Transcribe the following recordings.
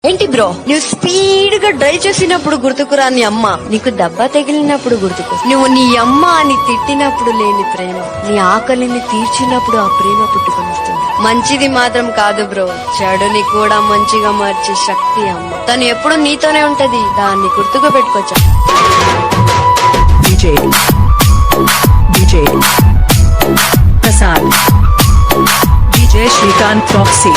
ఏంటి బ్రో, నువ్వు స్పీడ్ గా డ్రైవ్ చేసినప్పుడు గుర్తుకురా నీ అమ్మ, నీకు దెబ్బ తగిలినప్పుడు గుర్తుకు, నువ్వు నీ అమ్మ అని తిట్టినప్పుడు లేని ప్రేమ, నీ ఆకలిని తీర్చినప్పుడు ఆ ప్రేమ పుట్టుకొనిస్తుంది. మంచిది మాత్రం కాదు బ్రో, చెడుని కూడా మంచిగా మార్చే శక్తి అమ్మ. తను ఎప్పుడు నీతోనే ఉంటది, దాన్ని గుర్తుకు పెట్టుకోవచ్చా. Prasad DJ Srikanth proxy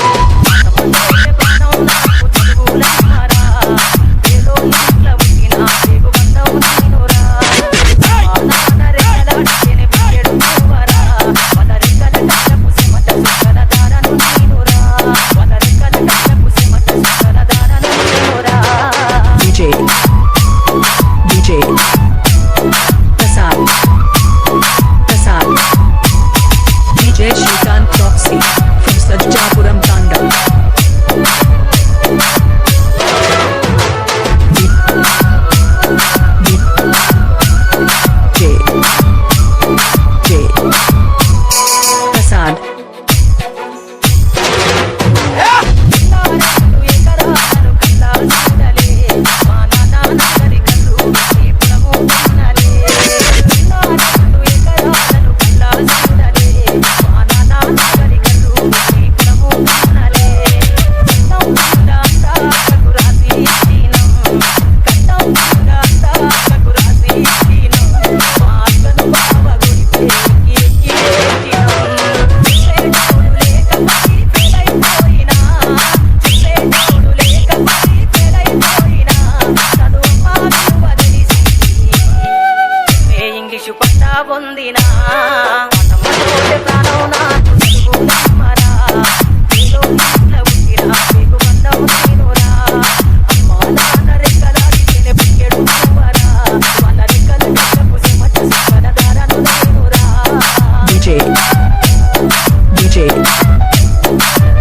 DJ Shrikant Proxy from Sajjapuram Tanda. DJ Prasad పొందినా ప్రాణం నాకు మరా మీకు బంధం నేనురా అమ్మా నాన్న రెక్కలాడి పుట్టెడు వరా వాళ్ళ రెక్కల పుసి మచ్చ దారను నేనురా. DJ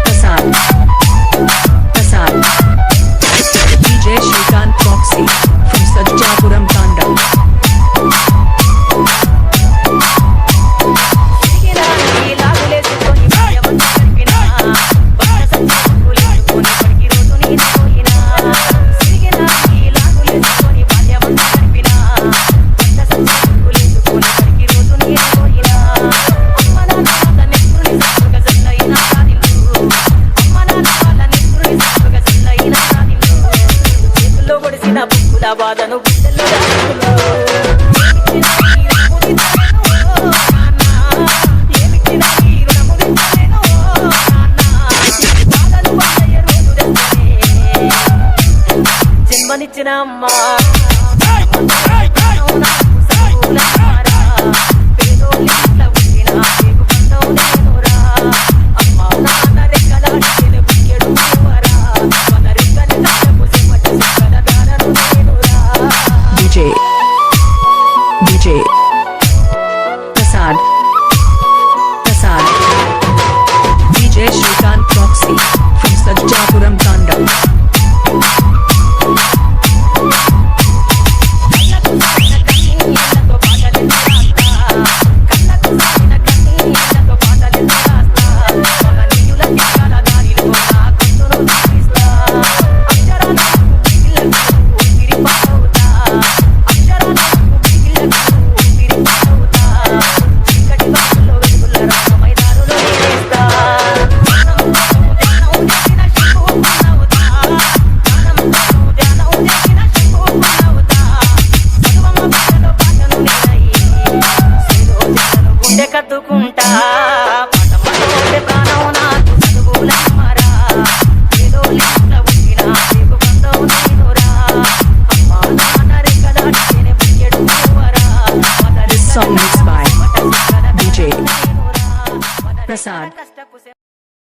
Prasad DJ Shrikant Proxy from Sajjapuram Tanda. బాధను జన్మనిచ్చిన అమ్మా DJ Prasad DJ Shrikant Proxy from Sajjapuram Tanda. కద్దుకుంటా ప్రాణం నాకు చదువులమ్మరా ఏదో లింక్ల పుట్టిన మీకు బంధం నేనురా అమ్మా నాన్న రెక్కలాడి పుట్టెడు వరా. This song mixed by DJ Prasad.